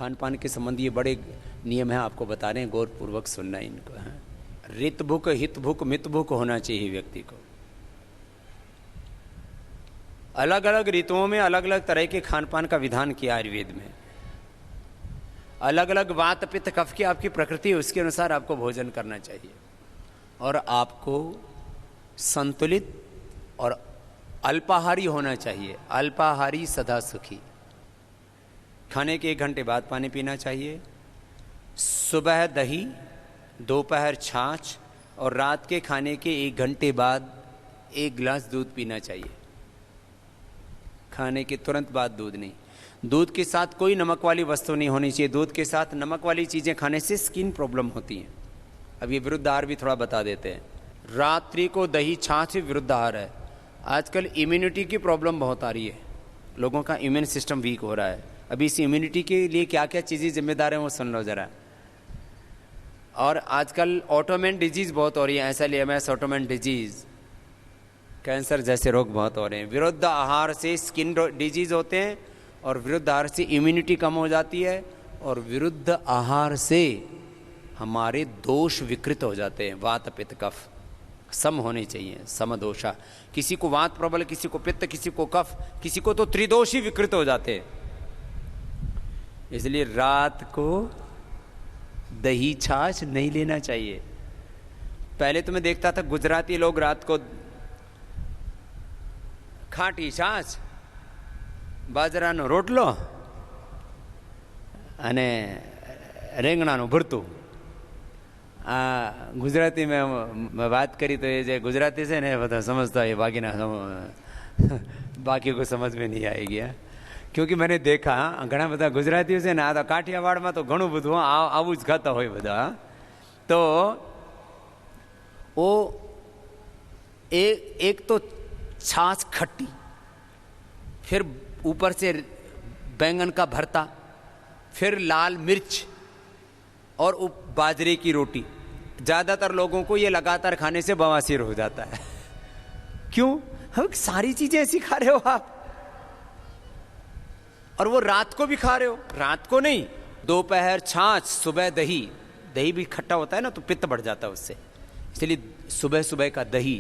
खान पान के संबंधी ये बड़े नियम हैं, आपको बता रहे हैं, गौर पूर्वक सुनना इनको है। रित भुक, हित भुक, मित भुक होना चाहिए व्यक्ति को। अलग अलग ऋतुओं में अलग अलग तरह के खान पान का विधान किया आयुर्वेद में। अलग अलग वात पित्त कफ की आपकी प्रकृति है, उसके अनुसार आपको भोजन करना चाहिए और आपको संतुलित और अल्पाहारी होना चाहिए। अल्पाहारी सदा सुखी। खाने के 1 घंटे बाद पानी पीना चाहिए। सुबह दही, दोपहर छाछ और रात के खाने के 1 घंटे बाद 1 गिलास दूध पीना चाहिए। खाने के तुरंत बाद दूध नहीं। दूध के साथ कोई नमक वाली वस्तु नहीं होनी चाहिए। दूध के साथ नमक वाली चीज़ें खाने से स्किन प्रॉब्लम होती हैं। अब ये विरुद्ध आहार भी थोड़ा बता देते हैं। रात्रि को दही छाछ विरुद्ध आहार है। आजकल इम्यूनिटी की प्रॉब्लम बहुत आ रही है, लोगों का इम्यून सिस्टम वीक हो रहा है। अभी इस इम्यूनिटी के लिए क्या क्या चीज़ें जिम्मेदार हैं वो सुन लो ज़रा। और आजकल ऑटोमेन डिजीज़ बहुत हो रही है, SLEMS ऑटोमेन डिजीज़, कैंसर जैसे रोग बहुत हो रहे हैं। विरुद्ध आहार से स्किन डिजीज़ होते हैं और विरुद्ध आहार से इम्यूनिटी कम हो जाती है और विरुद्ध आहार से हमारे दोष विकृत हो जाते हैं। वात पित्त कफ सम होने चाहिए, समदोषा। किसी को वात प्रबल, किसी को पित्त, किसी को कफ, किसी को तो त्रिदोषी विकृत हो जाते हैं। इसलिए रात को दही छाछ नहीं लेना चाहिए। पहले तो मैं देखता था गुजराती लोग रात को खाटी छाछ, बाજરાનો રોટલો અને રીંગણાનું ભરતું। આ ગુજરાતી में बात करी तो ये जो गुजराती से ने બધા समझता है, बाकी को समझ में नहीं आएगी। क्योंकि मैंने देखा घણા બધા ગુજરાતીઓ છે ને, આ તો કાઠિયાવાડમાં તો ઘણું બધું આવું જ ખાતા હોય બધા। તો वो एक तो छाछ खट्टी, फिर ऊपर से बैंगन का भरता, फिर लाल मिर्च और बाजरे की रोटी। ज़्यादातर लोगों को ये लगातार खाने से बवासीर हो जाता है। क्यों? हम सारी चीज़ें ऐसी खा रहे हो आप, और वो रात को भी खा रहे हो। रात को नहीं, दोपहर छाछ, सुबह दही। दही भी खट्टा होता है ना, तो पित्त बढ़ जाता है उससे। इसलिए सुबह सुबह का दही।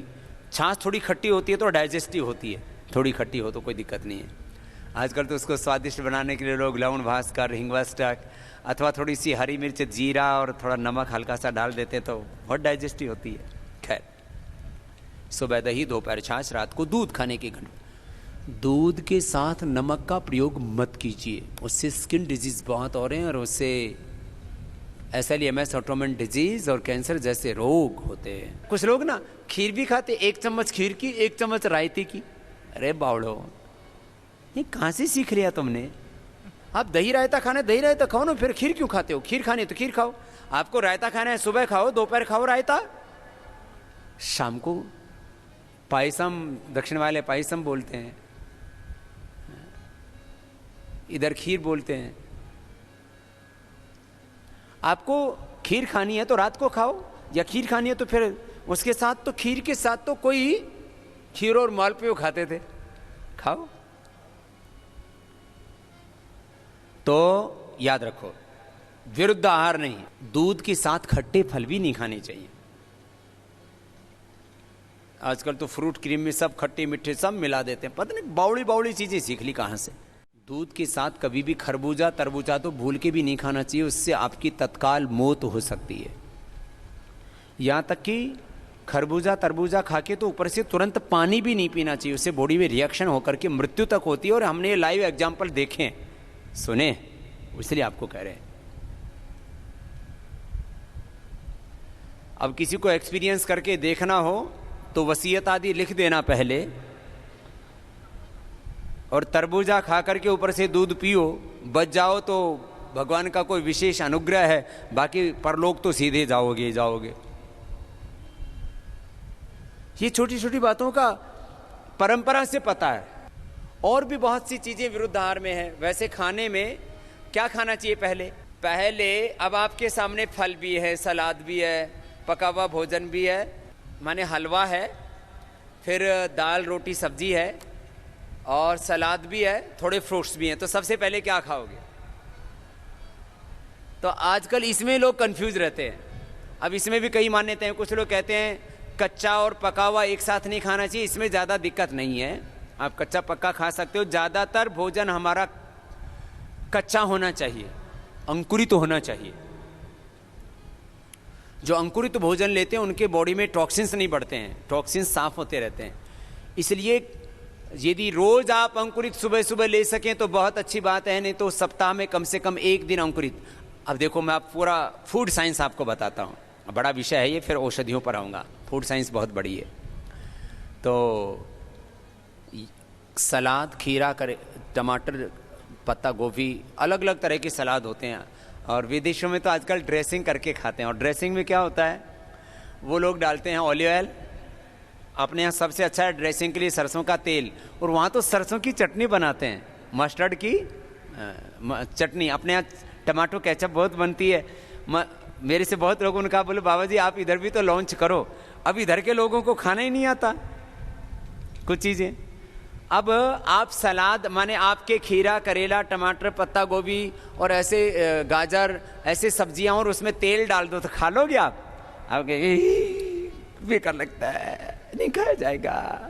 छाछ थोड़ी खट्टी होती है तो डाइजेस्टिव होती है, थोड़ी खट्टी हो तो कोई दिक्कत नहीं है। आजकल तो उसको स्वादिष्ट बनाने के लिए लोग लवण भास्कर, हिंगवा स्टक अथवा थोड़ी सी हरी मिर्च, जीरा और थोड़ा नमक हल्का सा डाल देते हैं तो बहुत डाइजेस्टिव होती है। खैर, सुबह दही, दोपहर छाछ, रात को दूध खाने के घंटे। दूध के साथ नमक का प्रयोग मत कीजिए, उससे स्किन डिजीज बहुत हो रहे हैं और उससे SLEMS ऑटोमेन डिजीज और कैंसर जैसे रोग होते हैं। कुछ लोग ना खीर भी खाते, 1 चम्मच खीर की, 1 चम्मच रायते की। अरे बावड़ो, ये कहाँ से सीख लिया तुमने? आप दही रायता खाना, दही रायता खाओ ना, फिर खीर क्यों खाते हो? खीर खानी है तो खीर खाओ। आपको रायता खाना है, सुबह खाओ, दोपहर खाओ रायता, शाम को पायसम। दक्षिण वाले पायसम बोलते हैं, इधर खीर बोलते हैं। आपको खीर खानी है तो रात को खाओ, या खीर खानी है तो फिर उसके साथ, तो खीर के साथ तो कोई खीर और मालपुआ खाते थे, खाओ। तो याद रखो, विरुद्ध आहार नहीं। दूध के साथ खट्टे फल भी नहीं खाने चाहिए। आजकल तो फ्रूट क्रीम में सब खट्टे मीठे सब मिला देते हैं, पता नहीं बावड़ी बावड़ी चीजें सीख ली कहां से। दूध के साथ कभी भी खरबूजा तरबूजा तो भूल के भी नहीं खाना चाहिए, उससे आपकी तत्काल मौत हो सकती है। यहां तक कि खरबूजा तरबूजा खा के तो ऊपर से तुरंत पानी भी नहीं पीना चाहिए, उससे बॉडी में रिएक्शन होकर के मृत्यु तक होती है। और हमने ये लाइव एग्जाम्पल देखे हैं, सुने, इसलिए आपको कह रहे हैं। अब किसी को एक्सपीरियंस करके देखना हो तो वसीयत आदि लिख देना पहले, और तरबूजा खा करके ऊपर से दूध पियो, बच जाओ तो भगवान का कोई विशेष अनुग्रह है, बाकी परलोक तो सीधे जाओगे। ये छोटी छोटी बातों का परंपरा से पता है। और भी बहुत सी चीजें विरुद्ध आहार में है। वैसे खाने में क्या खाना चाहिए? पहले अब आपके सामने फल भी है, सलाद भी है, पका हुआ भोजन भी है, माने हलवा है, फिर दाल रोटी सब्जी है और सलाद भी है, थोड़े फ्रूट्स भी हैं। तो सबसे पहले क्या खाओगे? तो आजकल इसमें लोग कंफ्यूज रहते हैं। अब इसमें भी कई मान्यताएं हैं। कुछ लोग कहते हैं कच्चा और पका हुआ एक साथ नहीं खाना चाहिए, इसमें ज़्यादा दिक्कत नहीं है, आप कच्चा पक्का खा सकते हो। ज़्यादातर भोजन हमारा कच्चा होना चाहिए, अंकुरित होना चाहिए। जो अंकुरित भोजन लेते हैं उनके बॉडी में टॉक्सिन्स नहीं बढ़ते हैं, टॉक्सिन्स साफ होते रहते हैं। इसलिए यदि रोज आप अंकुरित सुबह सुबह ले सकें तो बहुत अच्छी बात है, नहीं तो सप्ताह में कम से कम एक दिन अंकुरित। अब देखो मैं आप पूरा फूड साइंस आपको बताता हूँ, बड़ा विषय है ये, फिर औषधियों पर आऊँगा। फूड साइंस बहुत बड़ी है। तो सलाद, खीरा, टमाटर, पत्ता गोभी, अलग अलग तरह के सलाद होते हैं। और विदेशों में तो आजकल ड्रेसिंग करके खाते हैं। और ड्रेसिंग में क्या होता है, वो लोग डालते हैं ऑलिव ऑयल, अपने यहाँ सबसे अच्छा है ड्रेसिंग के लिए सरसों का तेल, और वहाँ तो सरसों की चटनी बनाते हैं, मस्टर्ड की चटनी। अपने यहाँ टमाटो केचप बहुत बनती है। मेरे से बहुत लोगों ने कहा, बोले बाबा जी आप इधर भी तो लॉन्च करो। अब इधर के लोगों को खाना ही नहीं आता कुछ चीज़ें। अब आप सलाद माने आपके खीरा, करेला, टमाटर, पत्ता गोभी और ऐसे गाजर, ऐसे सब्जियां, और उसमें तेल डाल दो तो खा लोगे आप? बेकार लगता है, नहीं खाया जाएगा।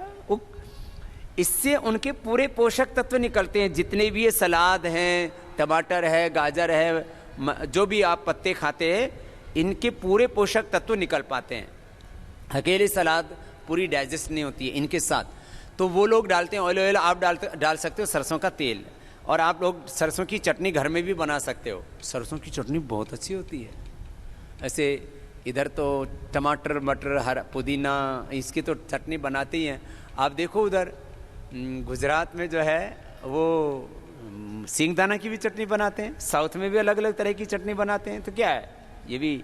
इससे उनके पूरे पोषक तत्व निकलते हैं। जितने भी ये सलाद हैं, टमाटर है, गाजर है, जो भी आप पत्ते खाते हैं, इनके पूरे पोषक तत्व निकल पाते हैं। अकेले सलाद पूरी डाइजेस्ट नहीं होती है इनके साथ। तो वो लोग डालते हैं ऑलिव ऑयल, आप डाल सकते हो सरसों का तेल। और आप लोग सरसों की चटनी घर में भी बना सकते हो। सरसों की चटनी बहुत अच्छी होती है। ऐसे इधर तो टमाटर, मटर, हरा, पुदीना, इसकी तो चटनी बनाते ही हैं। आप देखो उधर गुजरात में जो है वो सिंगदाना की भी चटनी बनाते हैं। साउथ में भी अलग अलग तरह की चटनी बनाते हैं। तो क्या है, ये भी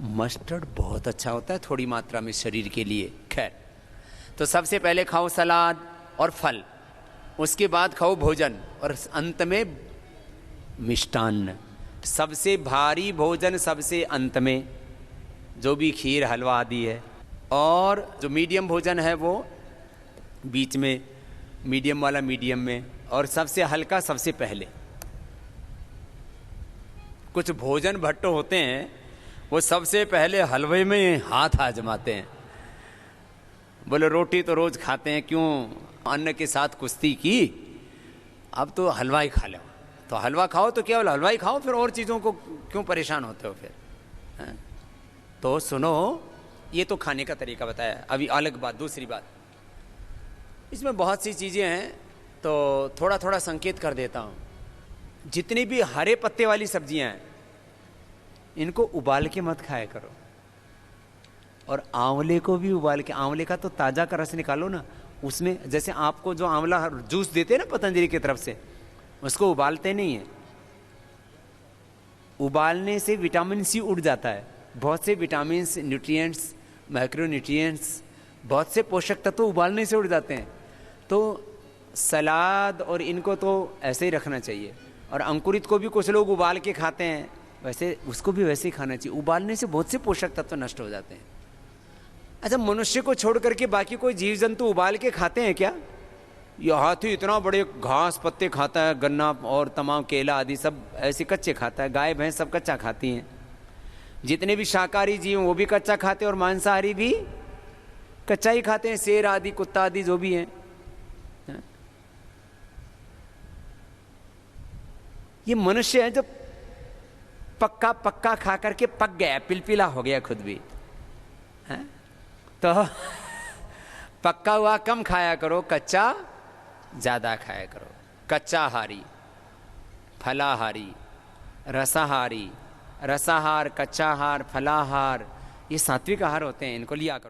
मस्टर्ड बहुत अच्छा होता है थोड़ी मात्रा में शरीर के लिए। खैर, तो सबसे पहले खाओ सलाद और फल, उसके बाद खाओ भोजन, और अंत में मिष्टान्न। सबसे भारी भोजन सबसे अंत में, जो भी खीर, हलवा आदि है। और जो मीडियम भोजन है वो बीच में, मीडियम वाला मीडियम में, और सबसे हल्का सबसे पहले। कुछ भोजन भट्टो होते हैं वो सबसे पहले हलवे में हाथ आजमाते हैं। बोले रोटी तो रोज खाते हैं, क्यों अन्न के साथ कुश्ती की, अब तो हलवा ही खा लो। तो हलवा खाओ तो केवल हलवा ही खाओ, फिर और चीज़ों को क्यों परेशान होते हो फिर, है? तो सुनो, ये तो खाने का तरीका बताया। अभी अलग बात, दूसरी बात, इसमें बहुत सी चीज़ें हैं तो थोड़ा थोड़ा संकेत कर देता हूँ। जितनी भी हरे पत्ते वाली सब्जियां हैं इनको उबाल के मत खाया करो। और आंवले को भी उबाल के, आंवले का तो ताज़ा का रस निकालो ना, उसमें जैसे आपको जो आंवला जूस देते हैं ना पतंजलि की तरफ से, उसको उबालते नहीं है। उबालने से विटामिन सी उड़ जाता है। बहुत से विटामिन, न्यूट्रिएंट्स, माइक्रोन्यूट्रिएंट्स, बहुत से पोषक तत्व उबालने से उड़ जाते हैं। तो सलाद और इनको तो ऐसे ही रखना चाहिए। और अंकुरित को भी कुछ लोग उबाल के खाते हैं, वैसे उसको भी वैसे ही खाना चाहिए। उबालने से बहुत से पोषक तत्व नष्ट हो जाते हैं। अच्छा, मनुष्य को छोड़ करके बाकी कोई जीव जंतु उबाल के खाते हैं क्या? ये हाथी इतना बड़े घास पत्ते खाता है, गन्ना और तमाम केला आदि सब ऐसे कच्चे खाता है। गाय भैंस सब कच्चा खाती हैं। जितने भी शाकाहारी जीव वो भी कच्चा खाते हैं, और मांसाहारी भी कच्चा ही खाते हैं। शेर आदि, कुत्ता आदि जो भी हैं। ये मनुष्य है जो पक्का पक्का खा करके पक गया, पिलपिला हो गया खुद भी, है? तो पक्का हुआ कम खाया करो, कच्चा ज्यादा खाया करो। कच्चाहारी, फलाहारी, रसाहारी, रसाहार, कच्चाहार, फलाहार, ये सात्विक आहार होते हैं, इनको लिया करो।